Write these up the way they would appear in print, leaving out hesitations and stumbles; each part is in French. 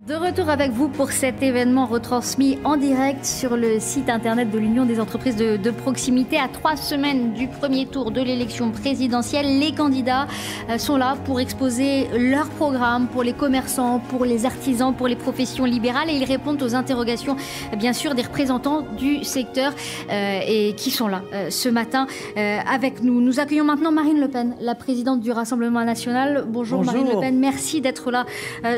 De retour avec vous pour cet événement retransmis en direct sur le site internet de l'Union des entreprises de proximité. À 3 semaines du premier tour de l'élection présidentielle, les candidats sont là pour exposer leur programme pour les commerçants, pour les artisans, pour les professions libérales, et ils répondent aux interrogations bien sûr des représentants du secteur et qui sont là ce matin avec nous. Nous accueillons maintenant Marine Le Pen, la présidente du Rassemblement national. Bonjour. Marine Le Pen, merci d'être là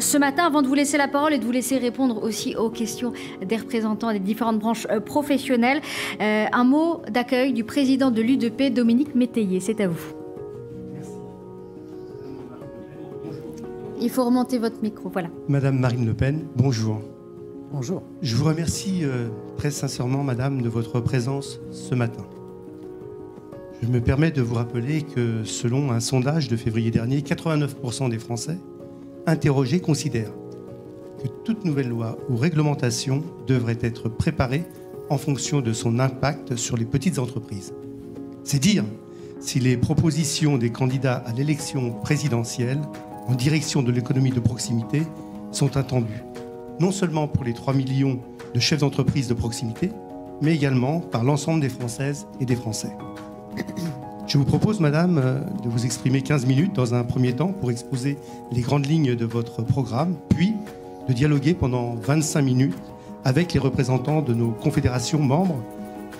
ce matin. Avant de vous laisser la parole et de vous laisser répondre aussi aux questions des représentants des différentes branches professionnelles, un mot d'accueil du président de l'UDP, Dominique Métayer. C'est à vous. Merci. Il faut remonter votre micro, voilà. Madame Marine Le Pen, bonjour. Bonjour. Je vous remercie très sincèrement, Madame, de votre présence ce matin. Je me permets de vous rappeler que selon un sondage de février dernier, 89% des Français interrogés considèrent que toute nouvelle loi ou réglementation devrait être préparée en fonction de son impact sur les petites entreprises. C'est dire si les propositions des candidats à l'élection présidentielle en direction de l'économie de proximité sont attendues, non seulement pour les 3 millions de chefs d'entreprise de proximité, mais également par l'ensemble des Françaises et des Français. Je vous propose, Madame, de vous exprimer 15 minutes dans un premier temps pour exposer les grandes lignes de votre programme, puis de dialoguer pendant 25 minutes avec les représentants de nos confédérations membres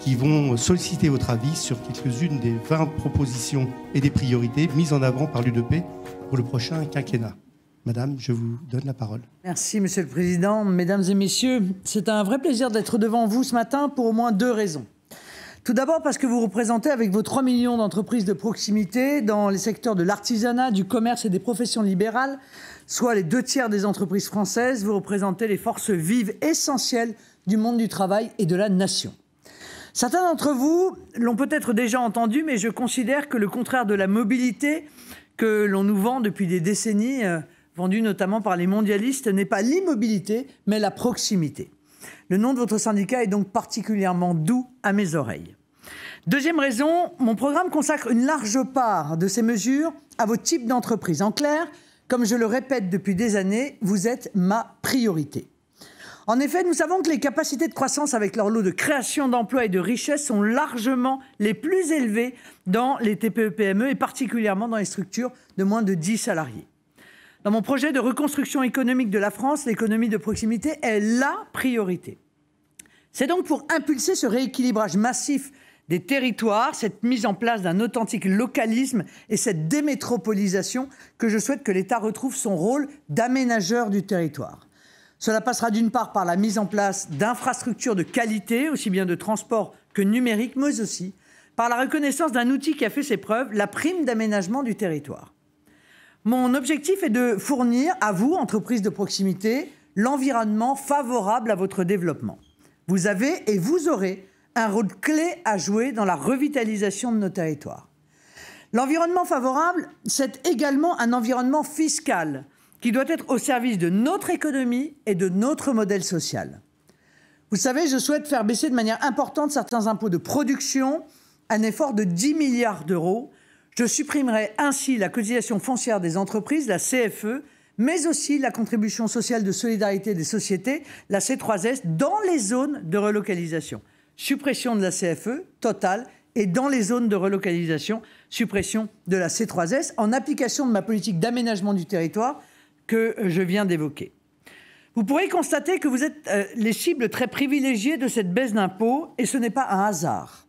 qui vont solliciter votre avis sur quelques-unes des 20 propositions et des priorités mises en avant par l'UDP pour le prochain quinquennat. Madame, je vous donne la parole. Merci, Monsieur le Président. Mesdames et messieurs, c'est un vrai plaisir d'être devant vous ce matin pour au moins 2 raisons. Tout d'abord parce que vous représentez avec vos 3 millions d'entreprises de proximité dans les secteurs de l'artisanat, du commerce et des professions libérales, soit les 2/3 des entreprises françaises, vous représentez les forces vives essentielles du monde du travail et de la nation. Certains d'entre vous l'ont peut-être déjà entendu, mais je considère que le contraire de la mobilité que l'on nous vend depuis des décennies, vendue notamment par les mondialistes, n'est pas l'immobilité, mais la proximité. Le nom de votre syndicat est donc particulièrement doux à mes oreilles. Deuxième raison, mon programme consacre une large part de ces mesures à vos types d'entreprises. En clair, comme je le répète depuis des années, vous êtes ma priorité. En effet, nous savons que les capacités de croissance avec leur lot de création d'emplois et de richesses sont largement les plus élevées dans les TPE-PME et particulièrement dans les structures de moins de 10 salariés. Dans mon projet de reconstruction économique de la France, l'économie de proximité est la priorité. C'est donc pour impulser ce rééquilibrage massif des territoires, cette mise en place d'un authentique localisme et cette démétropolisation que je souhaite que l'État retrouve son rôle d'aménageur du territoire. Cela passera d'une part par la mise en place d'infrastructures de qualité, aussi bien de transport que numérique, mais aussi par la reconnaissance d'un outil qui a fait ses preuves, la prime d'aménagement du territoire. Mon objectif est de fournir à vous, entreprises de proximité, l'environnement favorable à votre développement. Vous avez et vous aurez un rôle clé à jouer dans la revitalisation de nos territoires. L'environnement favorable, c'est également un environnement fiscal qui doit être au service de notre économie et de notre modèle social. Vous savez, je souhaite faire baisser de manière importante certains impôts de production, un effort de 10 milliards d'euros. Je supprimerai ainsi la cotisation foncière des entreprises, la CFE, mais aussi la contribution sociale de solidarité des sociétés, la C3S, dans les zones de relocalisation. Suppression de la CFE totale et dans les zones de relocalisation, suppression de la C3S en application de ma politique d'aménagement du territoire que je viens d'évoquer. Vous pourrez constater que vous êtes les cibles très privilégiées de cette baisse d'impôts et ce n'est pas un hasard.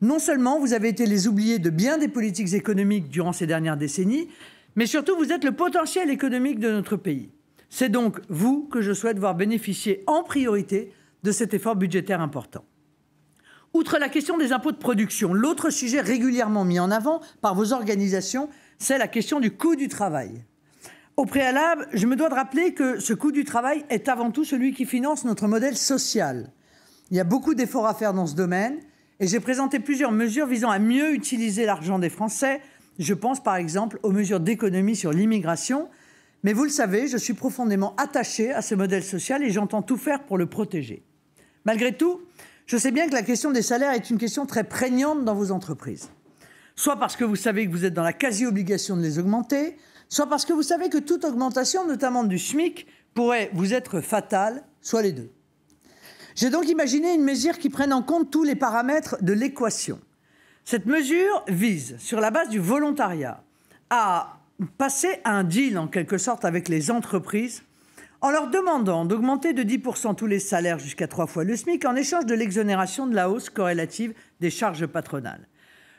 Non seulement vous avez été les oubliés de bien des politiques économiques durant ces dernières décennies, mais surtout vous êtes le potentiel économique de notre pays. C'est donc vous que je souhaite voir bénéficier en priorité de cet effort budgétaire important. Outre la question des impôts de production, l'autre sujet régulièrement mis en avant par vos organisations, c'est la question du coût du travail. Au préalable, je me dois de rappeler que ce coût du travail est avant tout celui qui finance notre modèle social. Il y a beaucoup d'efforts à faire dans ce domaine et j'ai présenté plusieurs mesures visant à mieux utiliser l'argent des Français. Je pense par exemple aux mesures d'économie sur l'immigration. Mais vous le savez, je suis profondément attaché à ce modèle social et j'entends tout faire pour le protéger. Malgré tout, je sais bien que la question des salaires est une question très prégnante dans vos entreprises. Soit parce que vous savez que vous êtes dans la quasi-obligation de les augmenter, soit parce que vous savez que toute augmentation, notamment du SMIC, pourrait vous être fatale, soit les deux. J'ai donc imaginé une mesure qui prenne en compte tous les paramètres de l'équation. Cette mesure vise, sur la base du volontariat, à passer un deal en quelque sorte avec les entreprises en leur demandant d'augmenter de 10% tous les salaires jusqu'à 3 fois le SMIC en échange de l'exonération de la hausse corrélative des charges patronales.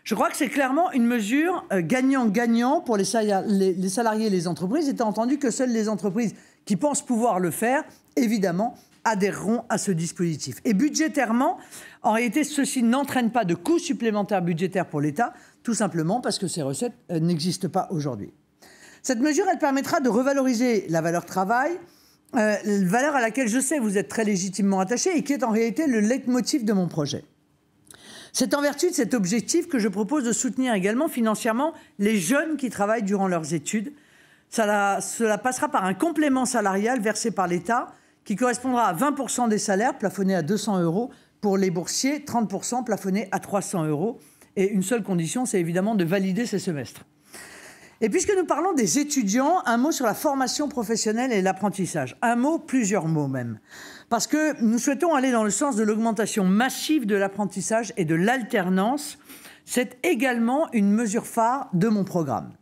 Je crois que c'est clairement une mesure gagnant-gagnant pour les salariés et les entreprises, étant entendu que seules les entreprises qui pensent pouvoir le faire, évidemment, adhéreront à ce dispositif. Et budgétairement, en réalité, ceci n'entraîne pas de coûts supplémentaires budgétaires pour l'État, tout simplement parce que ces recettes n'existent pas aujourd'hui. Cette mesure, elle permettra de revaloriser la valeur travail, valeur à laquelle je sais vous êtes très légitimement attachés et qui est en réalité le leitmotiv de mon projet. C'est en vertu de cet objectif que je propose de soutenir également financièrement les jeunes qui travaillent durant leurs études. Cela passera par un complément salarial versé par l'État qui correspondra à 20% des salaires plafonnés à 200 € pour les boursiers, 30% plafonnés à 300 €. Et une seule condition, c'est évidemment de valider ces semestres. Et puisque nous parlons des étudiants, un mot sur la formation professionnelle et l'apprentissage. Un mot, plusieurs mots même. Parce que nous souhaitons aller dans le sens de l'augmentation massive de l'apprentissage et de l'alternance. C'est également une mesure phare de mon programme.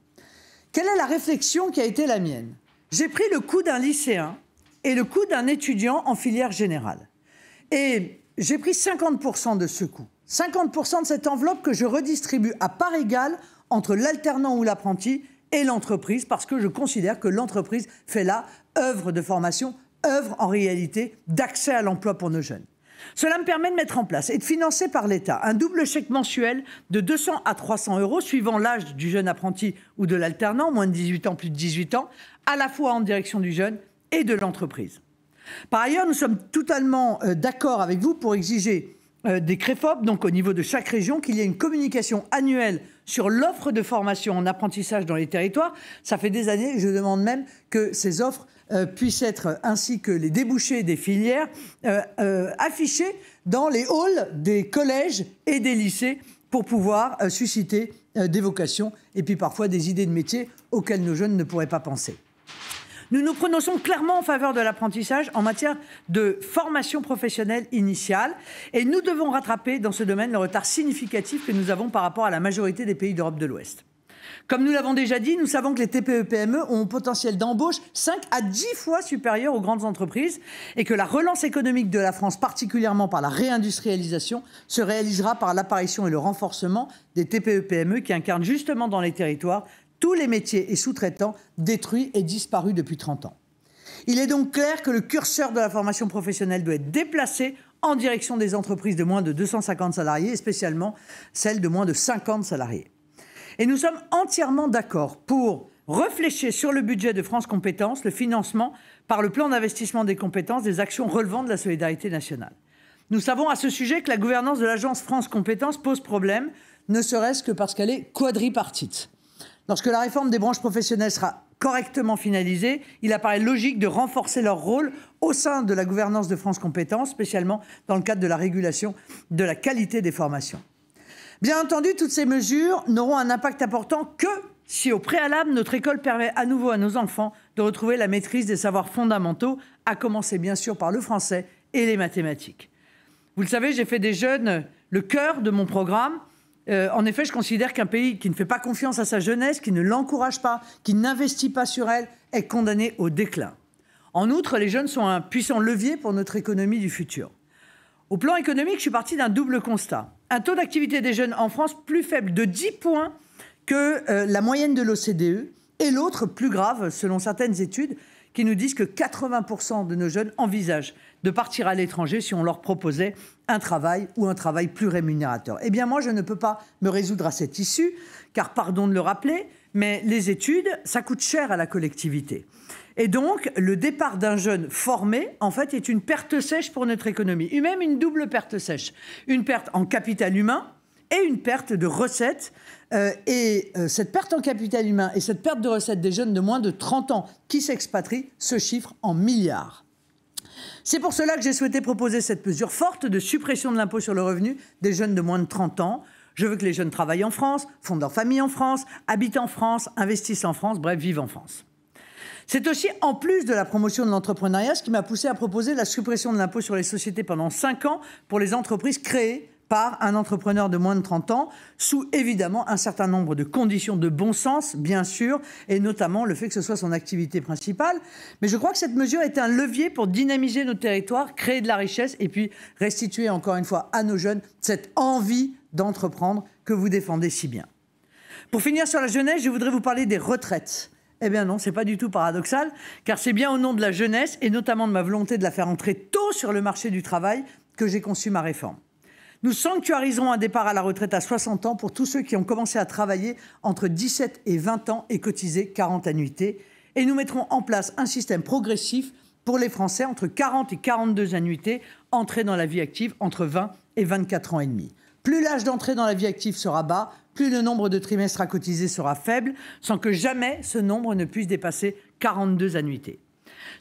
Quelle est la réflexion qui a été la mienne? J'ai pris le coût d'un lycéen et le coût d'un étudiant en filière générale. Et j'ai pris 50% de ce coût. 50% de cette enveloppe que je redistribue à part égale entre l'alternant ou l'apprenti et l'entreprise, parce que je considère que l'entreprise fait là œuvre de formation, œuvre en réalité d'accès à l'emploi pour nos jeunes. Cela me permet de mettre en place et de financer par l'État un double chèque mensuel de 200 à 300 € suivant l'âge du jeune apprenti ou de l'alternant, moins de 18 ans, plus de 18 ans, à la fois en direction du jeune et de l'entreprise. Par ailleurs, nous sommes totalement d'accord avec vous pour exiger des CREFOP, donc au niveau de chaque région, qu'il y ait une communication annuelle sur l'offre de formation en apprentissage dans les territoires. Ça fait des années, je demande même que ces offres puissent être, ainsi que les débouchés des filières, affichés dans les halls des collèges et des lycées pour pouvoir susciter des vocations et puis parfois des idées de métiers auxquelles nos jeunes ne pourraient pas penser. Nous nous prononçons clairement en faveur de l'apprentissage en matière de formation professionnelle initiale et nous devons rattraper dans ce domaine le retard significatif que nous avons par rapport à la majorité des pays d'Europe de l'Ouest. Comme nous l'avons déjà dit, nous savons que les TPE-PME ont un potentiel d'embauche 5 à 10 fois supérieur aux grandes entreprises et que la relance économique de la France, particulièrement par la réindustrialisation, se réalisera par l'apparition et le renforcement des TPE-PME qui incarnent justement dans les territoires tous les métiers et sous-traitants détruits et disparus depuis 30 ans. Il est donc clair que le curseur de la formation professionnelle doit être déplacé en direction des entreprises de moins de 250 salariés et spécialement celles de moins de 50 salariés. Et nous sommes entièrement d'accord pour réfléchir sur le budget de France Compétences, le financement par le plan d'investissement des compétences des actions relevant de la solidarité nationale. Nous savons à ce sujet que la gouvernance de l'agence France Compétences pose problème, ne serait-ce que parce qu'elle est quadripartite. Lorsque la réforme des branches professionnelles sera correctement finalisée, il apparaît logique de renforcer leur rôle au sein de la gouvernance de France Compétences, spécialement dans le cadre de la régulation de la qualité des formations. Bien entendu, toutes ces mesures n'auront un impact important que si, au préalable, notre école permet à nouveau à nos enfants de retrouver la maîtrise des savoirs fondamentaux, à commencer bien sûr par le français et les mathématiques. Vous le savez, j'ai fait des jeunes le cœur de mon programme. En effet, je considère qu'un pays qui ne fait pas confiance à sa jeunesse, qui ne l'encourage pas, qui n'investit pas sur elle, est condamné au déclin. En outre, les jeunes sont un puissant levier pour notre économie du futur. Au plan économique, je suis parti d'un double constat. Un taux d'activité des jeunes en France plus faible de 10 points que la moyenne de l'OCDE, et l'autre plus grave, selon certaines études, qui nous disent que 80% de nos jeunes envisagent de partir à l'étranger si on leur proposait un travail ou un travail plus rémunérateur. Eh bien moi, je ne peux pas me résoudre à cette issue, car pardon de le rappeler, mais les études, ça coûte cher à la collectivité. Et donc, le départ d'un jeune formé, en fait, est une perte sèche pour notre économie, et même une double perte sèche. Une perte en capital humain et une perte de recettes. Cette perte en capital humain et cette perte de recettes des jeunes de moins de 30 ans qui s'expatrient se chiffrent en milliards. C'est pour cela que j'ai souhaité proposer cette mesure forte de suppression de l'impôt sur le revenu des jeunes de moins de 30 ans. Je veux que les jeunes travaillent en France, fondent leur famille en France, habitent en France, investissent en France, bref, vivent en France. C'est aussi, en plus de la promotion de l'entrepreneuriat, ce qui m'a poussé à proposer la suppression de l'impôt sur les sociétés pendant 5 ans pour les entreprises créées par un entrepreneur de moins de 30 ans, sous évidemment un certain nombre de conditions de bon sens, bien sûr, et notamment le fait que ce soit son activité principale. Mais je crois que cette mesure est un levier pour dynamiser nos territoires, créer de la richesse et puis restituer encore une fois à nos jeunes cette envie d'entreprendre que vous défendez si bien. Pour finir sur la jeunesse, je voudrais vous parler des retraites. Eh bien non, c'est pas du tout paradoxal, car c'est bien au nom de la jeunesse, et notamment de ma volonté de la faire entrer tôt sur le marché du travail, que j'ai conçu ma réforme. Nous sanctuariserons un départ à la retraite à 60 ans pour tous ceux qui ont commencé à travailler entre 17 et 20 ans et cotisé 40 annuités. Et nous mettrons en place un système progressif pour les Français entre 40 et 42 annuités, entrés dans la vie active entre 20 et 24 ans et demi. Plus l'âge d'entrée dans la vie active sera bas, plus le nombre de trimestres à cotiser sera faible, sans que jamais ce nombre ne puisse dépasser 42 annuités.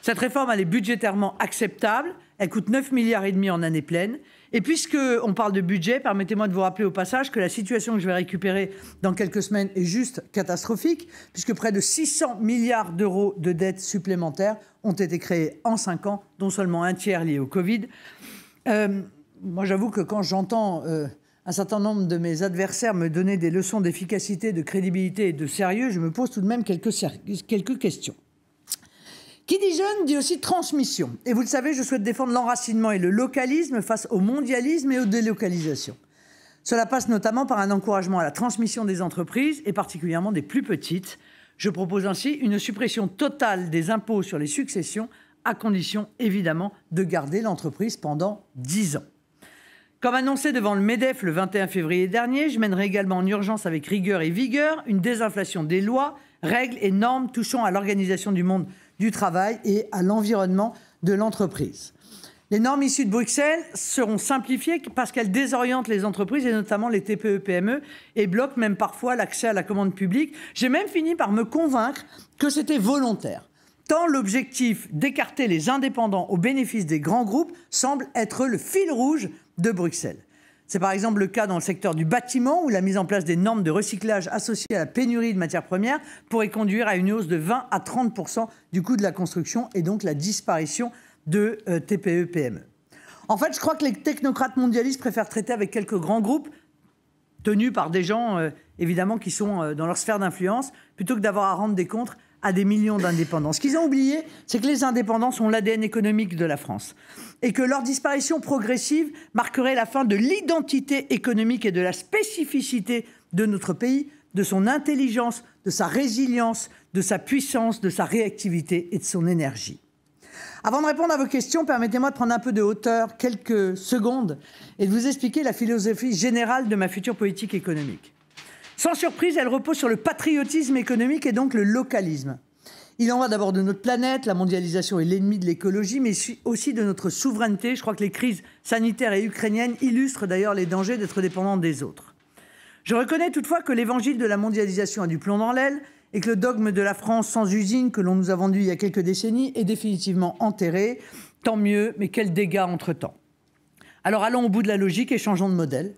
Cette réforme, elle est budgétairement acceptable, elle coûte 9,5 milliards en année pleine. Et puisqu'on parle de budget, permettez-moi de vous rappeler au passage que la situation que je vais récupérer dans quelques semaines est juste catastrophique, puisque près de 600 milliards d'euros de dettes supplémentaires ont été créées en 5 ans, dont seulement un tiers lié au Covid. Moi, j'avoue que quand j'entends un certain nombre de mes adversaires me donner des leçons d'efficacité, de crédibilité et de sérieux, je me pose tout de même quelques questions. Qui dit jeune dit aussi transmission. Et vous le savez, je souhaite défendre l'enracinement et le localisme face au mondialisme et aux délocalisations. Cela passe notamment par un encouragement à la transmission des entreprises, et particulièrement des plus petites. Je propose ainsi une suppression totale des impôts sur les successions, à condition évidemment de garder l'entreprise pendant 10 ans. Comme annoncé devant le MEDEF le 21 février dernier, je mènerai également en urgence avec rigueur et vigueur une désinflation des lois, règles et normes touchant à l'organisation du monde du travail et à l'environnement de l'entreprise. Les normes issues de Bruxelles seront simplifiées parce qu'elles désorientent les entreprises et notamment les TPE-PME et bloquent même parfois l'accès à la commande publique. J'ai même fini par me convaincre que c'était volontaire, tant l'objectif d'écarter les indépendants au bénéfice des grands groupes semble être le fil rouge de Bruxelles. C'est par exemple le cas dans le secteur du bâtiment où la mise en place des normes de recyclage associées à la pénurie de matières premières pourrait conduire à une hausse de 20 à 30% du coût de la construction et donc la disparition de TPE-PME. En fait, je crois que les technocrates mondialistes préfèrent traiter avec quelques grands groupes tenus par des gens, évidemment, qui sont dans leur sphère d'influence, plutôt que d'avoir à rendre des comptes à des millions d'indépendants. Ce qu'ils ont oublié, c'est que les indépendants sont l'ADN économique de la France et que leur disparition progressive marquerait la fin de l'identité économique et de la spécificité de notre pays, de son intelligence, de sa résilience, de sa puissance, de sa réactivité et de son énergie. Avant de répondre à vos questions, permettez-moi de prendre un peu de hauteur, quelques secondes, et de vous expliquer la philosophie générale de ma future politique économique. Sans surprise, elle repose sur le patriotisme économique et donc le localisme. Il en va d'abord de notre planète, la mondialisation est l'ennemi de l'écologie, mais aussi de notre souveraineté. Je crois que les crises sanitaires et ukrainiennes illustrent d'ailleurs les dangers d'être dépendants des autres. Je reconnais toutefois que l'évangile de la mondialisation a du plomb dans l'aile et que le dogme de la France sans usine que l'on nous a vendu il y a quelques décennies est définitivement enterré. Tant mieux, mais quels dégâts entre-temps. Alors allons au bout de la logique et changeons de modèle.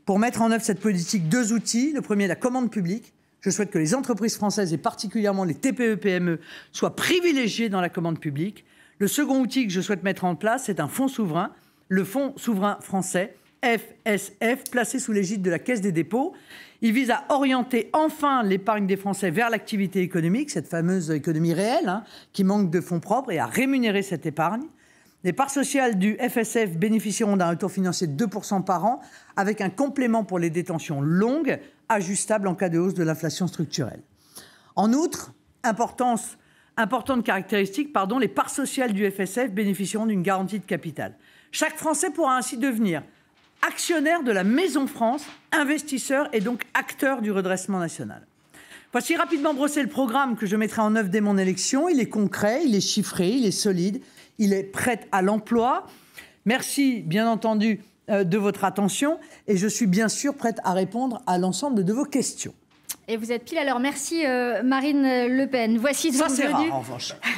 Pour mettre en œuvre cette politique, 2 outils. Le premier, la commande publique. Je souhaite que les entreprises françaises et particulièrement les TPE-PME soient privilégiées dans la commande publique. Le second outil que je souhaite mettre en place, c'est un fonds souverain, le Fonds souverain français, FSF, placé sous l'égide de la Caisse des dépôts. Il vise à orienter enfin l'épargne des Français vers l'activité économique, cette fameuse économie réelle qui manque de fonds propres, et à rémunérer cette épargne. Les parts sociales du FSF bénéficieront d'un retour financier de 2% par an, avec un complément pour les détentions longues, ajustable en cas de hausse de l'inflation structurelle. En outre, importante caractéristique, les parts sociales du FSF bénéficieront d'une garantie de capital. Chaque Français pourra ainsi devenir actionnaire de la Maison France, investisseur et donc acteur du redressement national. Voici rapidement brossé le programme que je mettrai en œuvre dès mon élection. Il est concret, il est chiffré, il est solide, il est prêt à l'emploi. Merci, bien entendu, de votre attention et je suis bien sûr prête à répondre à l'ensemble de vos questions. Et vous êtes pile à l'heure. Merci Marine Le Pen. Voici donc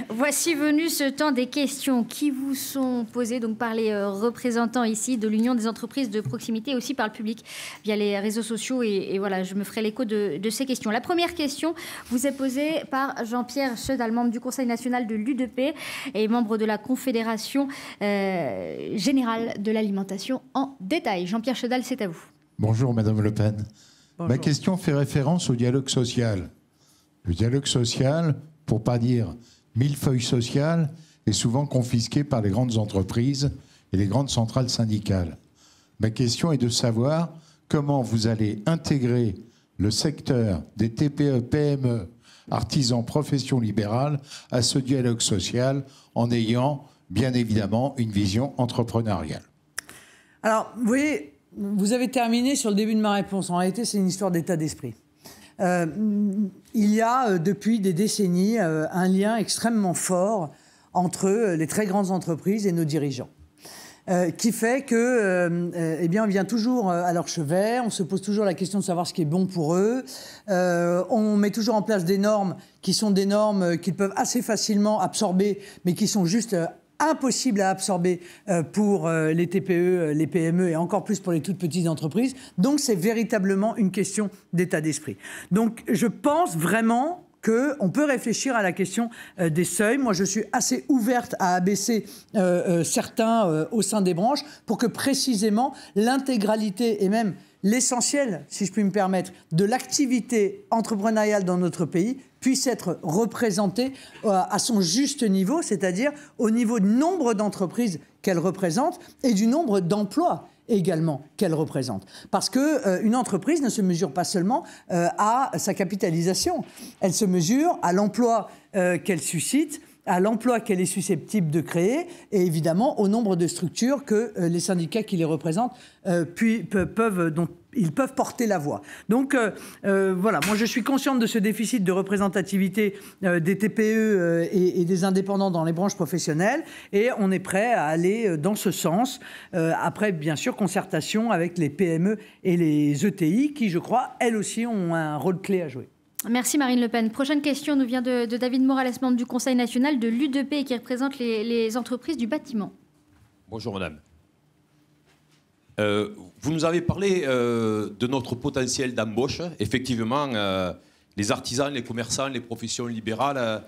voici venu ce temps des questions qui vous sont posées donc par les représentants ici de l'Union des entreprises de proximité et aussi par le public via les réseaux sociaux. Et voilà, je me ferai l'écho de ces questions. La première question vous est posée par Jean-Pierre Chedal, membre du Conseil national de l'UDP et membre de la Confédération générale de l'alimentation en détail. Jean-Pierre Chedal, c'est à vous. Bonjour Madame Le Pen. Bonjour. Ma question fait référence au dialogue social. Le dialogue social, pour ne pas dire millefeuille social, est souvent confisqué par les grandes entreprises et les grandes centrales syndicales. Ma question est de savoir comment vous allez intégrer le secteur des TPE, PME, artisans, professions libérales à ce dialogue social en ayant bien évidemment une vision entrepreneuriale. Alors, vous voyez, vous avez terminé sur le début de ma réponse. En réalité, c'est une histoire d'état d'esprit. Il y a depuis des décennies un lien extrêmement fort entre les très grandes entreprises et nos dirigeants. Qui fait que, eh bien, on vient toujours à leur chevet, on se pose toujours la question de savoir ce qui est bon pour eux, on met toujours en place des normes qui sont des normes qu'ils peuvent assez facilement absorber, mais qui sont juste impossibles à absorber pour les TPE, les PME et encore plus pour les toutes petites entreprises. Donc, c'est véritablement une question d'état d'esprit. Donc, je pense vraiment qu'on peut réfléchir à la question des seuils. Moi, je suis assez ouverte à abaisser certains au sein des branches pour que précisément l'intégralité et même l'essentiel, si je puis me permettre, de l'activité entrepreneuriale dans notre pays puisse être représentée à son juste niveau, c'est-à-dire au niveau du nombre d'entreprises qu'elle représente et du nombre d'emplois également qu'elle représente. Parce qu'une entreprise ne se mesure pas seulement à sa capitalisation, elle se mesure à l'emploi qu'elle suscite, à l'emploi qu'elle est susceptible de créer et évidemment au nombre de structures que les syndicats qui les représentent dont ils peuvent porter la voix. Donc voilà, moi je suis consciente de ce déficit de représentativité des TPE et des indépendants dans les branches professionnelles et on est prêt à aller dans ce sens, après bien sûr concertation avec les PME et les ETI qui je crois elles aussi ont un rôle clé à jouer. Merci Marine Le Pen. Prochaine question nous vient de David Morales, membre du Conseil national de l'UDP et qui représente les entreprises du bâtiment. Bonjour madame. Vous nous avez parlé de notre potentiel d'embauche. Effectivement, les artisans, les commerçants, les professions libérales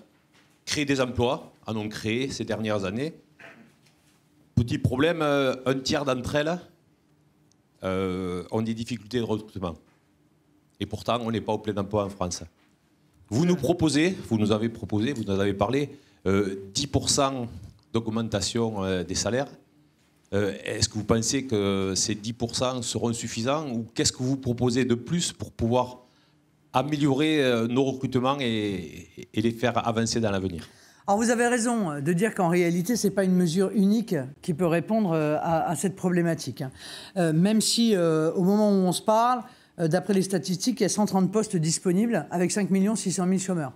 créent des emplois, en ont créé ces dernières années. Petit problème, un tiers d'entre elles ont des difficultés de recrutement. Et pourtant, on n'est pas au plein emploi en France. Vous nous avez parlé 10% d'augmentation des salaires. Est-ce que vous pensez que ces 10% seront suffisants ou qu'est-ce que vous proposez de plus pour pouvoir améliorer nos recrutements et les faire avancer dans l'avenir ? Alors vous avez raison de dire qu'en réalité, ce n'est pas une mesure unique qui peut répondre à cette problématique. Même si au moment où on se parle, d'après les statistiques, il y a 130 postes disponibles avec 5 600 000 chômeurs.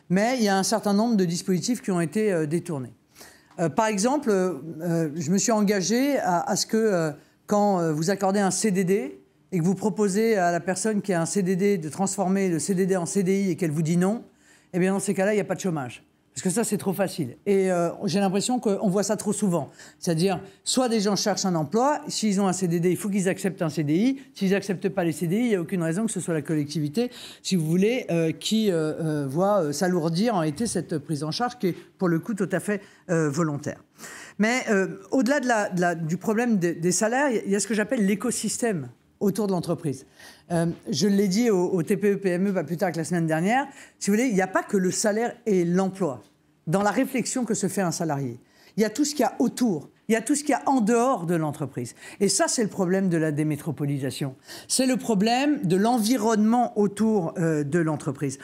Mais il y a un certain nombre de dispositifs qui ont été détournés. Par exemple, je me suis engagé à ce que quand vous accordez un CDD et que vous proposez à la personne qui a un CDD de transformer le CDD en CDI et qu'elle vous dit non, eh bien dans ces cas-là, il n'y a pas de chômage. Parce que ça, c'est trop facile. Et j'ai l'impression qu'on voit ça trop souvent. C'est-à-dire, soit des gens cherchent un emploi, s'ils ont un CDD, il faut qu'ils acceptent un CDI. S'ils n'acceptent pas les CDI, il n'y a aucune raison que ce soit la collectivité, si vous voulez, qui voit s'alourdir en réalité cette prise en charge qui est, pour le coup, tout à fait volontaire. Mais au-delà du problème des salaires, il y a ce que j'appelle l'écosystème autour de l'entreprise. Je l'ai dit au TPE-PME pas plus tard que la semaine dernière, si vous voulez, il n'y a pas que le salaire et l'emploi. Dans la réflexion que se fait un salarié, il y a tout ce qu'il y a autour, il y a tout ce qu'il y a en dehors de l'entreprise. Et ça, c'est le problème de la démétropolisation. C'est le problème de l'environnement autour de l'entreprise.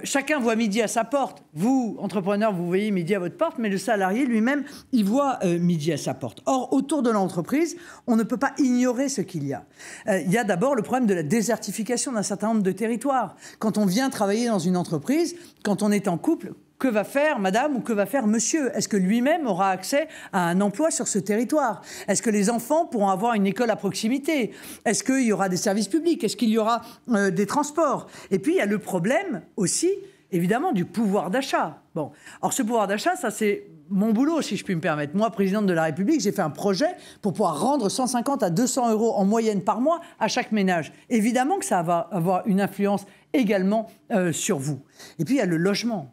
Chacun voit midi à sa porte. Vous, entrepreneur, vous voyez midi à votre porte, mais le salarié lui-même, il voit midi à sa porte. Or, autour de l'entreprise, on ne peut pas ignorer ce qu'il y a. Il y a d'abord le problème de la désertification d'un certain nombre de territoires. Quand on vient travailler dans une entreprise, quand on est en couple, que va faire madame ou que va faire monsieur? Est-ce que lui-même aura accès à un emploi sur ce territoire? Est-ce que les enfants pourront avoir une école à proximité? Est-ce qu'il y aura des services publics? Est-ce qu'il y aura des transports? Et puis, il y a le problème aussi, évidemment, du pouvoir d'achat. Bon, alors ce pouvoir d'achat, ça c'est mon boulot, si je puis me permettre. Moi, présidente de la République, j'ai fait un projet pour pouvoir rendre 150 à 200 euros en moyenne par mois à chaque ménage. Évidemment que ça va avoir une influence également sur vous. Et puis, il y a le logement.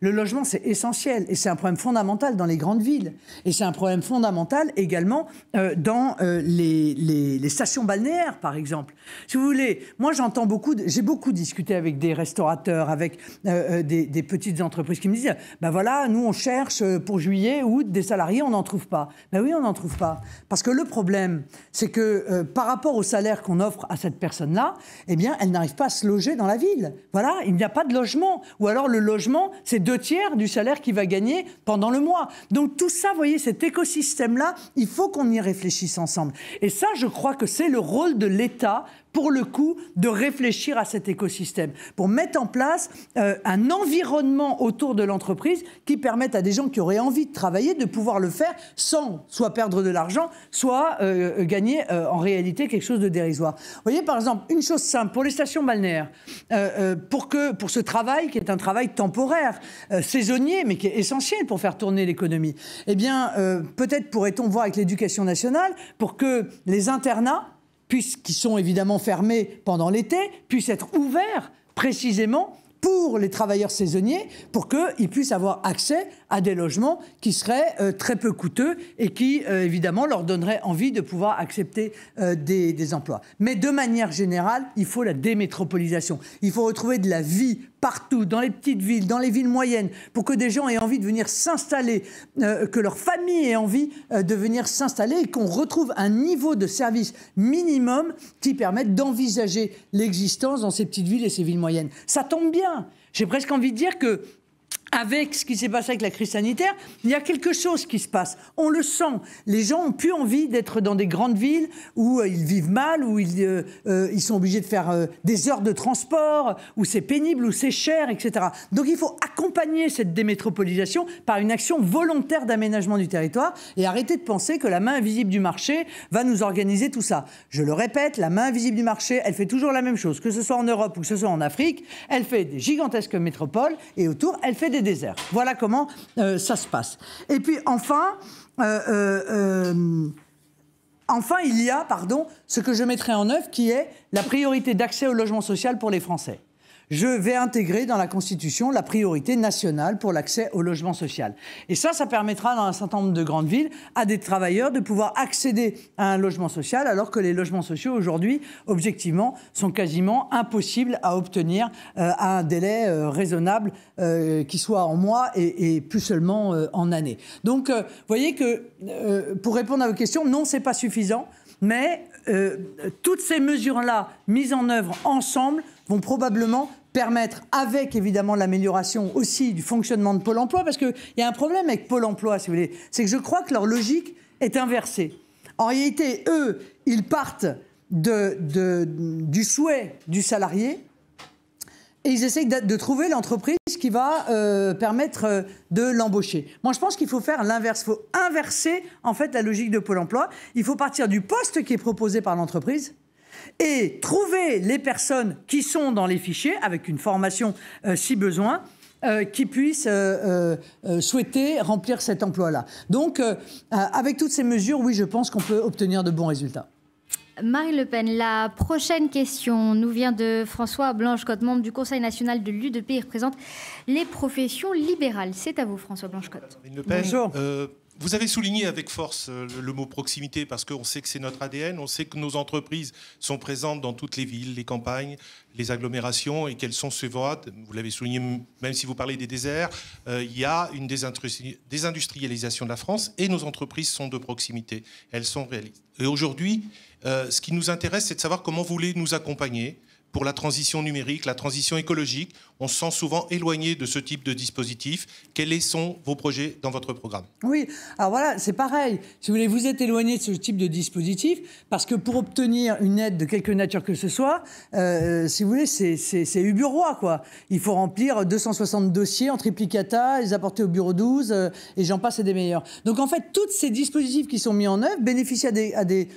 Le logement, c'est essentiel et c'est un problème fondamental dans les grandes villes. Et c'est un problème fondamental également dans les stations balnéaires, par exemple. Si vous voulez, moi, j'ai beaucoup discuté avec des restaurateurs, avec des petites entreprises qui me disent « Ben voilà, nous, on cherche pour juillet, août, des salariés, on n'en trouve pas. » Ben oui, on n'en trouve pas. Parce que le problème, c'est que par rapport au salaire qu'on offre à cette personne-là, eh bien, elle n'arrive pas à se loger dans la ville. Voilà, il n'y a pas de logement. Ou alors, le logement, c'est 2/3 du salaire qu'il va gagner pendant le mois. Donc tout ça, vous voyez, cet écosystème-là, il faut qu'on y réfléchisse ensemble. Et ça, je crois que c'est le rôle de l'État, pour le coup, de réfléchir à cet écosystème, pour mettre en place un environnement autour de l'entreprise qui permette à des gens qui auraient envie de travailler de pouvoir le faire sans soit perdre de l'argent, soit gagner en réalité quelque chose de dérisoire. Vous voyez, par exemple, une chose simple, pour les stations balnéaires, pour ce travail qui est un travail temporaire, saisonnier, mais qui est essentiel pour faire tourner l'économie, eh bien, peut-être pourrait-on voir avec l'Éducation nationale pour que les internats, qui sont évidemment fermés pendant l'été, puissent être ouverts précisément pour les travailleurs saisonniers, pour qu'ils puissent avoir accès à des logements qui seraient très peu coûteux et qui, évidemment, leur donneraient envie de pouvoir accepter des emplois. Mais de manière générale, il faut la démétropolisation. Il faut retrouver de la vie partout, dans les petites villes, dans les villes moyennes, pour que des gens aient envie de venir s'installer, que leur famille ait envie de venir s'installer et qu'on retrouve un niveau de service minimum qui permette d'envisager l'existence dans ces petites villes et ces villes moyennes. Ça tombe bien. J'ai presque envie de dire que avec ce qui s'est passé avec la crise sanitaire, il y a quelque chose qui se passe. On le sent. Les gens ont plus envie d'être dans des grandes villes où ils vivent mal, où ils sont obligés de faire des heures de transport, où c'est pénible, où c'est cher, etc. Donc il faut accompagner cette démétropolisation par une action volontaire d'aménagement du territoire et arrêter de penser que la main invisible du marché va nous organiser tout ça. Je le répète, la main invisible du marché, elle fait toujours la même chose, que ce soit en Europe ou que ce soit en Afrique. Elle fait des gigantesques métropoles et autour, elle fait des déserts. Voilà comment ça se passe. Et puis enfin, il y a, ce que je mettrai en œuvre, qui est la priorité d'accès au logement social pour les Français. Je vais intégrer dans la Constitution la priorité nationale pour l'accès au logement social. Et ça permettra dans un certain nombre de grandes villes à des travailleurs de pouvoir accéder à un logement social, alors que les logements sociaux aujourd'hui, objectivement, sont quasiment impossibles à obtenir à un délai raisonnable qui soit en mois et plus seulement en année. Donc, vous voyez que, pour répondre à vos questions, non, c'est pas suffisant, mais toutes ces mesures-là, mises en œuvre ensemble, vont probablement permettre, avec évidemment l'amélioration aussi du fonctionnement de Pôle emploi, parce qu'il y a un problème avec Pôle emploi, si vous voulez, c'est que je crois que leur logique est inversée. En réalité, eux, ils partent du souhait du salarié et ils essayent de trouver l'entreprise qui va permettre de l'embaucher. Moi, je pense qu'il faut faire l'inverse. Il faut inverser, en fait, la logique de Pôle emploi. Il faut partir du poste qui est proposé par l'entreprise et trouver les personnes qui sont dans les fichiers, avec une formation si besoin, qui puissent souhaiter remplir cet emploi-là. Donc, avec toutes ces mesures, oui, je pense qu'on peut obtenir de bons résultats. Marine Le Pen, la prochaine question nous vient de François Blanche-Côte, membre du Conseil national de l'UDP. Il représente les professions libérales. C'est à vous, François Blanche-Côte. Marine Le Pen, bonjour. Vous avez souligné avec force le mot proximité parce qu'on sait que c'est notre ADN, on sait que nos entreprises sont présentes dans toutes les villes, les campagnes, les agglomérations et qu'elles sont suivantes. Vous l'avez souligné, même si vous parlez des déserts, il y a une désindustrialisation de la France et nos entreprises sont de proximité, elles sont réalistes. Et aujourd'hui, ce qui nous intéresse, c'est de savoir comment vous voulez nous accompagner pour la transition numérique, la transition écologique. On se sent souvent éloigné de ce type de dispositif. Quels sont vos projets dans votre programme? Oui, alors voilà, c'est pareil. Si vous voulez, vous êtes éloigné de ce type de dispositif parce que pour obtenir une aide de quelque nature que ce soit, si vous voulez, c'est Ubu Roi, quoi. Il faut remplir 260 dossiers en triplicata, les apporter au bureau 12, et j'en passe et des meilleurs. Donc en fait, tous ces dispositifs qui sont mis en œuvre bénéficient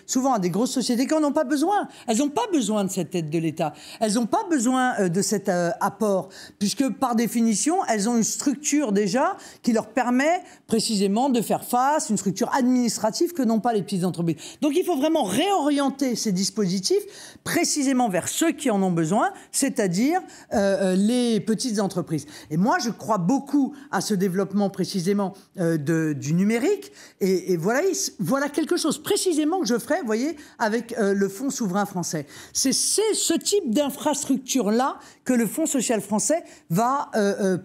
souvent à des grosses sociétés qui n'en ont pas besoin. Elles n'ont pas besoin de cette aide de l'État. Elles n'ont pas besoin de cet apport, puisque par définition, elles ont une structure déjà qui leur permet précisément de faire face, une structure administrative que n'ont pas les petites entreprises. Donc il faut vraiment réorienter ces dispositifs précisément vers ceux qui en ont besoin, c'est-à-dire les petites entreprises. Et moi, je crois beaucoup à ce développement précisément du numérique. Et voilà quelque chose précisément que je ferai, vous voyez, avec le Fonds souverain français. C'est ce type d'infrastructure-là que le Fonds social français va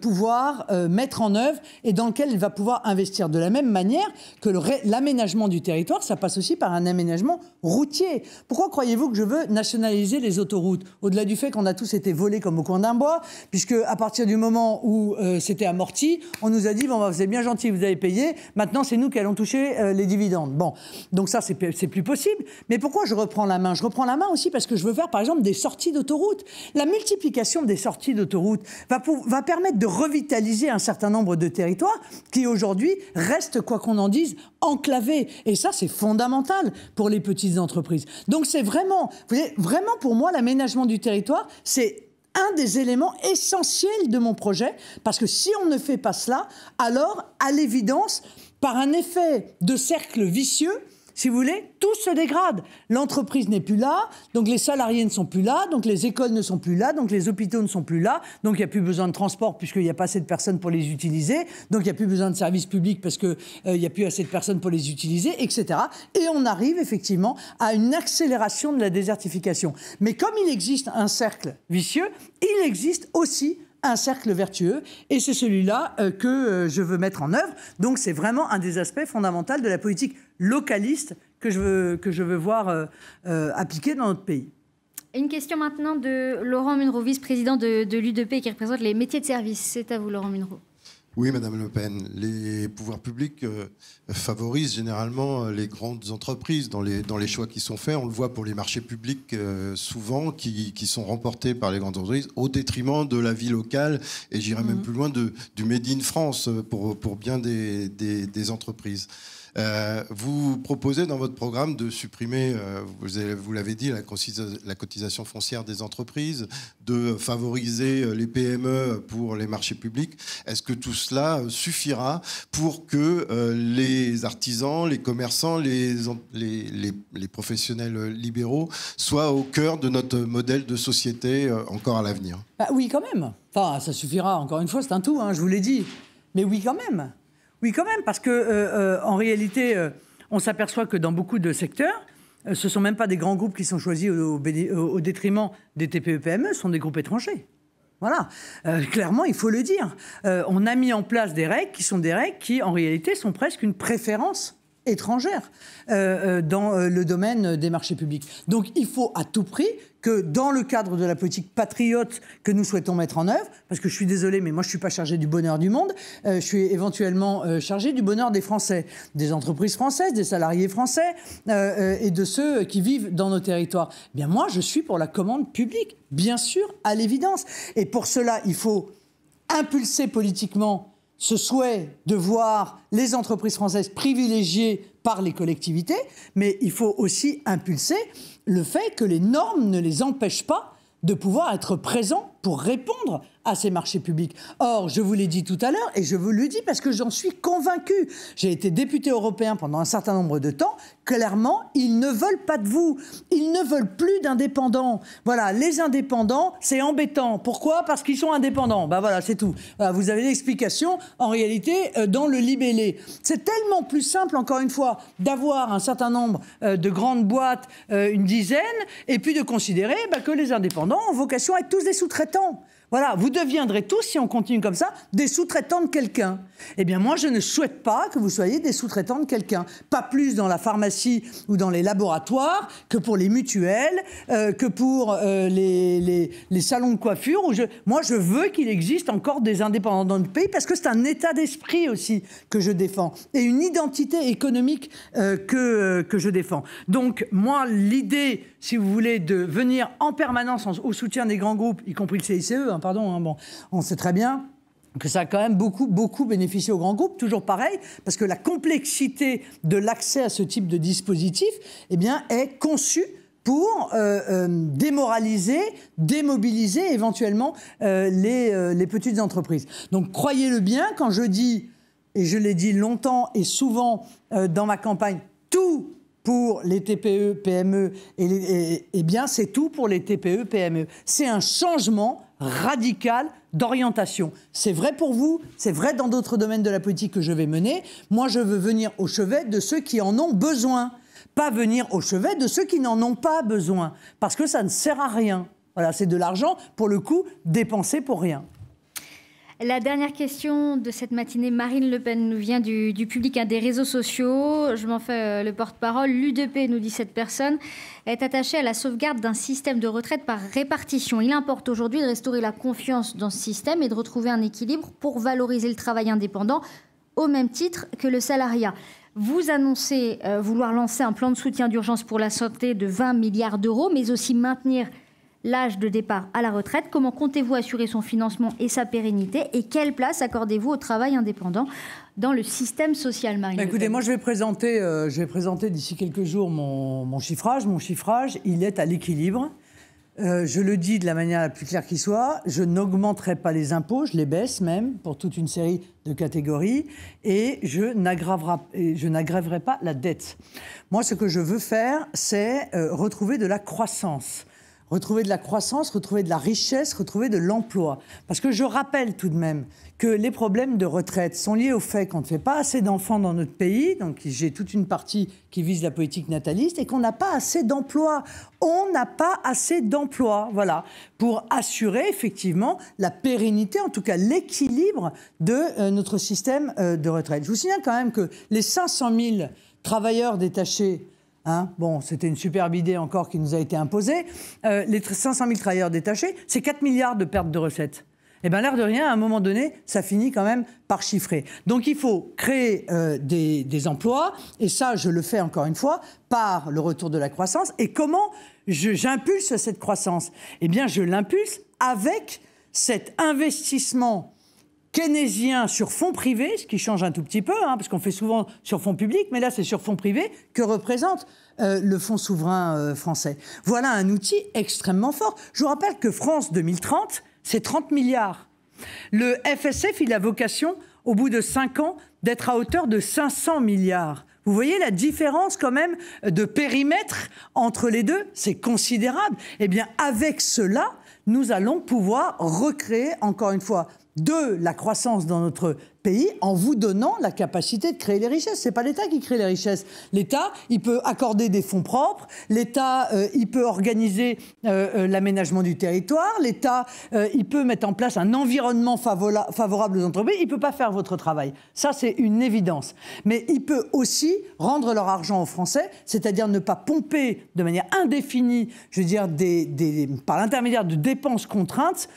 pouvoir mettre en œuvre et dans lequel il va pouvoir investir. De la même manière que l'aménagement du territoire, ça passe aussi par un aménagement routier. Pourquoi croyez-vous que je veux nationaliser les autoroutes? Au-delà du fait qu'on a tous été volés comme au coin d'un bois, puisque à partir du moment où c'était amorti, on nous a dit, bon, vous êtes bien gentil, vous avez payé, maintenant c'est nous qui allons toucher les dividendes. Bon, donc ça c'est plus possible. Mais pourquoi je reprends la main? Je reprends la main aussi parce que je veux faire par exemple des sorties d'autoroute. La multiplication des sorties d'autoroute va permettre de revitaliser un certain nombre de territoires qui aujourd'hui restent, quoi qu'on en dise, enclavés. Et ça c'est fondamental pour les petites entreprises. Donc c'est vraiment, vous voyez, vraiment pour moi l'aménagement du territoire, c'est un des éléments essentiels de mon projet, parce que si on ne fait pas cela, alors à l'évidence, par un effet de cercle vicieux, si vous voulez, tout se dégrade. L'entreprise n'est plus là, donc les salariés ne sont plus là, donc les écoles ne sont plus là, donc les hôpitaux ne sont plus là, donc il n'y a plus besoin de transport puisqu'il n'y a pas assez de personnes pour les utiliser, donc il n'y a plus besoin de services publics parce qu'il n'y a plus assez de personnes pour les utiliser, etc. Et on arrive effectivement à une accélération de la désertification. Mais comme il existe un cercle vicieux, il existe aussi un cercle vertueux, et c'est celui-là que je veux mettre en œuvre. Donc c'est vraiment un des aspects fondamentaux de la politique localiste que je veux voir appliquée dans notre pays. Une question maintenant de Laurent Munro, vice-président de l'UDP qui représente les métiers de service. C'est à vous, Laurent Munro. Oui, Madame Le Pen. Les pouvoirs publics favorisent généralement les grandes entreprises dans les choix qui sont faits. On le voit pour les marchés publics souvent qui sont remportés par les grandes entreprises au détriment de la vie locale et j'irais même plus loin du Made in France pour bien des entreprises. Vous proposez dans votre programme de supprimer, vous l'avez dit, la cotisation foncière des entreprises, de favoriser les PME pour les marchés publics. Est-ce que tout cela suffira pour que les artisans, les commerçants, les professionnels libéraux soient au cœur de notre modèle de société encore à l'avenir? Oui, quand même. Enfin, ça suffira. Encore une fois, c'est un tout, hein, je vous l'ai dit. Mais oui, quand même. Oui, quand même, parce que en réalité, on s'aperçoit que dans beaucoup de secteurs, ce ne sont même pas des grands groupes qui sont choisis au détriment des TPE-PME, ce sont des groupes étrangers. Voilà, clairement, il faut le dire. On a mis en place des règles qui sont des règles qui, en réalité, sont presque une préférence étrangère dans le domaine des marchés publics. Donc, il faut à tout prix que dans le cadre de la politique patriote que nous souhaitons mettre en œuvre, parce que je suis désolé, mais moi je ne suis pas chargé du bonheur du monde, je suis éventuellement chargé du bonheur des Français, des entreprises françaises, des salariés français et de ceux qui vivent dans nos territoires. Eh bien moi, je suis pour la commande publique, bien sûr, à l'évidence. Et pour cela, il faut impulser politiquement ce souhait de voir les entreprises françaises privilégiées par les collectivités, mais il faut aussi impulser le fait que les normes ne les empêchent pas de pouvoir être présents pour répondre à ces marchés publics. Or, je vous l'ai dit tout à l'heure, et je vous le dis parce que j'en suis convaincu. J'ai été député européen pendant un certain nombre de temps. Clairement, ils ne veulent pas de vous. Ils ne veulent plus d'indépendants. Voilà, les indépendants, c'est embêtant. Pourquoi? Parce qu'ils sont indépendants. Ben voilà, c'est tout. Voilà, vous avez l'explication, en réalité, dans le libellé. C'est tellement plus simple, encore une fois, d'avoir un certain nombre de grandes boîtes, une dizaine, et puis de considérer que les indépendants ont vocation à être tous des sous-traitants. Voilà, vous deviendrez tous, si on continue comme ça, des sous-traitants de quelqu'un. Eh bien, moi, je ne souhaite pas que vous soyez des sous-traitants de quelqu'un. Pas plus dans la pharmacie ou dans les laboratoires que pour les mutuelles, que pour les salons de coiffure. Moi, je veux qu'il existe encore des indépendants dans notre pays parce que c'est un état d'esprit aussi que je défends et une identité économique que je défends. Donc, moi, l'idée, si vous voulez, de venir en permanence au soutien des grands groupes, y compris le CICE, bon, on sait très bien que ça a quand même beaucoup bénéficié aux grands groupes, toujours pareil, parce que la complexité de l'accès à ce type de dispositif, eh bien, est conçue pour démoraliser, démobiliser éventuellement les petites entreprises. Donc, croyez-le bien, quand je dis, et je l'ai dit longtemps et souvent dans ma campagne, tout pour les TPE, PME, eh bien, c'est tout pour les TPE, PME. C'est un changement radical d'orientation. C'est vrai pour vous, c'est vrai dans d'autres domaines de la politique que je vais mener. Moi, je veux venir au chevet de ceux qui en ont besoin, pas venir au chevet de ceux qui n'en ont pas besoin, parce que ça ne sert à rien. Voilà, c'est de l'argent, pour le coup, dépensé pour rien. La dernière question de cette matinée, Marine Le Pen, nous vient du public, des réseaux sociaux. Je m'en fais le porte-parole. L'UDP, nous dit cette personne, est attachée à la sauvegarde d'un système de retraite par répartition. Il importe aujourd'hui de restaurer la confiance dans ce système et de retrouver un équilibre pour valoriser le travail indépendant au même titre que le salariat. Vous annoncez vouloir lancer un plan de soutien d'urgence pour la santé de 20 milliards d'euros, mais aussi maintenir l'âge de départ à la retraite. Comment comptez-vous assurer son financement et sa pérennité? Et quelle place accordez-vous au travail indépendant dans le système social, Marine Le Pen? Écoutez, moi, je vais présenter d'ici quelques jours mon chiffrage. Mon chiffrage, il est à l'équilibre. Je le dis de la manière la plus claire qui soit, je n'augmenterai pas les impôts, je les baisse même pour toute une série de catégories et je n'aggraverai pas la dette. Moi, ce que je veux faire, c'est retrouver de la croissance. Retrouver de la croissance, retrouver de la richesse, retrouver de l'emploi. Parce que je rappelle tout de même que les problèmes de retraite sont liés au fait qu'on ne fait pas assez d'enfants dans notre pays, donc j'ai toute une partie qui vise la politique nataliste, et qu'on n'a pas assez d'emplois. On n'a pas assez d'emplois, voilà, pour assurer effectivement la pérennité, en tout cas l'équilibre de notre système de retraite. Je vous signale quand même que les 500 000 travailleurs détachés, bon, c'était une superbe idée encore qui nous a été imposée. Les 500 000 travailleurs détachés, c'est 4 milliards de pertes de recettes. Eh bien, l'air de rien, à un moment donné, ça finit quand même par chiffrer. Donc, il faut créer des emplois, et ça, je le fais encore une fois, par le retour de la croissance. Et comment j'impulse cette croissance? Eh bien, je l'impulse avec cet investissement keynésien sur fonds privés, ce qui change un tout petit peu, parce qu'on fait souvent sur fonds publics, mais là c'est sur fonds privés que représente le fonds souverain français. Voilà un outil extrêmement fort. Je vous rappelle que France 2030, c'est 30 milliards. Le FSF, il a vocation, au bout de 5 ans, d'être à hauteur de 500 milliards. Vous voyez la différence quand même de périmètre entre les deux? C'est considérable. Eh bien, avec cela, nous allons pouvoir recréer, encore une fois, de la croissance dans notre pays en vous donnant la capacité de créer les richesses. C'est pas l'État qui crée les richesses. L'État, il peut accorder des fonds propres. L'État, il peut organiser l'aménagement du territoire. L'État, il peut mettre en place un environnement favorable aux entreprises. Il peut pas faire votre travail. Ça, c'est une évidence. Mais il peut aussi rendre leur argent aux Français, c'est-à-dire ne pas pomper de manière indéfinie, je veux dire, par l'intermédiaire de dépenses contraintes,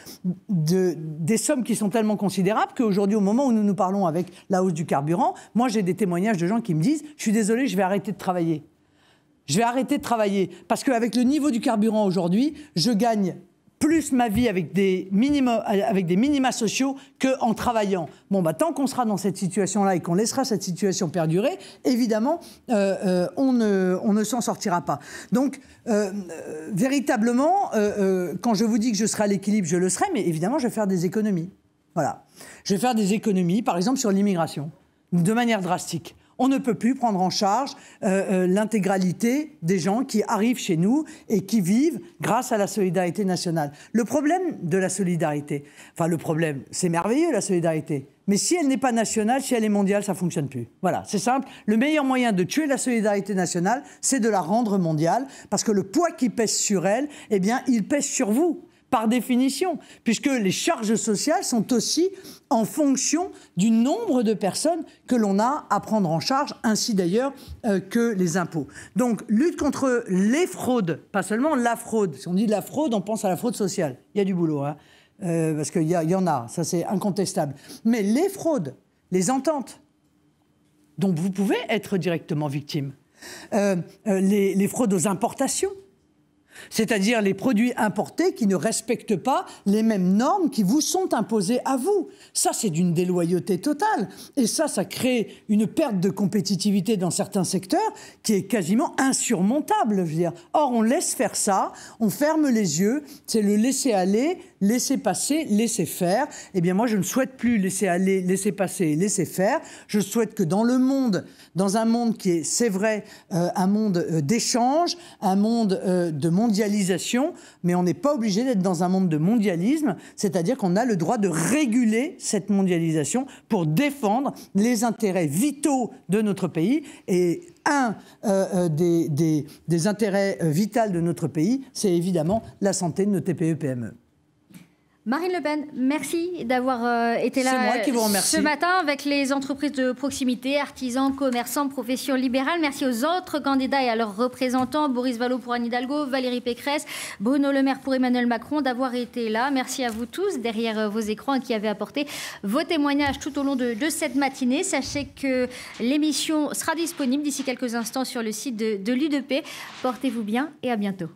des sommes qui sont tellement considérables qu'aujourd'hui, au moment où nous parlons avec la hausse du carburant, moi j'ai des témoignages de gens qui me disent « Je suis désolé, je vais arrêter de travailler. Je vais arrêter de travailler parce qu'avec le niveau du carburant aujourd'hui, je gagne plus ma vie avec des minima sociaux qu'en travaillant. » Bon, tant qu'on sera dans cette situation-là et qu'on laissera cette situation perdurer, évidemment, on ne s'en sortira pas. Donc, véritablement, quand je vous dis que je serai à l'équilibre, je le serai, mais évidemment, je vais faire des économies. Voilà. Je vais faire des économies, par exemple, sur l'immigration, de manière drastique. On ne peut plus prendre en charge l'intégralité des gens qui arrivent chez nous et qui vivent grâce à la solidarité nationale. Le problème de la solidarité, c'est merveilleux la solidarité, mais si elle n'est pas nationale, si elle est mondiale, ça ne fonctionne plus. Voilà, c'est simple. Le meilleur moyen de tuer la solidarité nationale, c'est de la rendre mondiale, parce que le poids qui pèse sur elle, eh bien, il pèse sur vous. par définition, puisque les charges sociales sont aussi en fonction du nombre de personnes que l'on a à prendre en charge, ainsi d'ailleurs que les impôts. Donc, lutte contre les fraudes, pas seulement la fraude. Si on dit de la fraude, on pense à la fraude sociale. Il y a du boulot, hein, parce qu'il y en a, ça c'est incontestable. Mais les fraudes, les ententes, dont vous pouvez être directement victime, les fraudes aux importations, c'est-à-dire les produits importés qui ne respectent pas les mêmes normes qui vous sont imposées à vous. Ça, c'est d'une déloyauté totale. Et ça crée une perte de compétitivité dans certains secteurs qui est quasiment insurmontable, je veux dire. Or, on laisse faire ça, on ferme les yeux, c'est le laisser aller, laisser passer, laisser faire. Eh bien, moi, je ne souhaite plus laisser aller, laisser passer, laisser faire. Je souhaite que dans le monde, dans un monde qui est, c'est vrai, un monde d'échange, un monde de mondialisation, mais on n'est pas obligé d'être dans un monde de mondialisme, c'est-à-dire qu'on a le droit de réguler cette mondialisation pour défendre les intérêts vitaux de notre pays. Et un des intérêts vitaux de notre pays, c'est évidemment la santé de nos TPE-PME. Marine Le Pen, merci d'avoir été là ce matin avec les entreprises de proximité, artisans, commerçants, professions libérales. Merci aux autres candidats et à leurs représentants, Boris Vallaud pour Anne Hidalgo, Valérie Pécresse, Bruno Le Maire pour Emmanuel Macron, d'avoir été là. Merci à vous tous derrière vos écrans qui avez apporté vos témoignages tout au long de cette matinée. Sachez que l'émission sera disponible d'ici quelques instants sur le site de l'UDP. Portez-vous bien et à bientôt.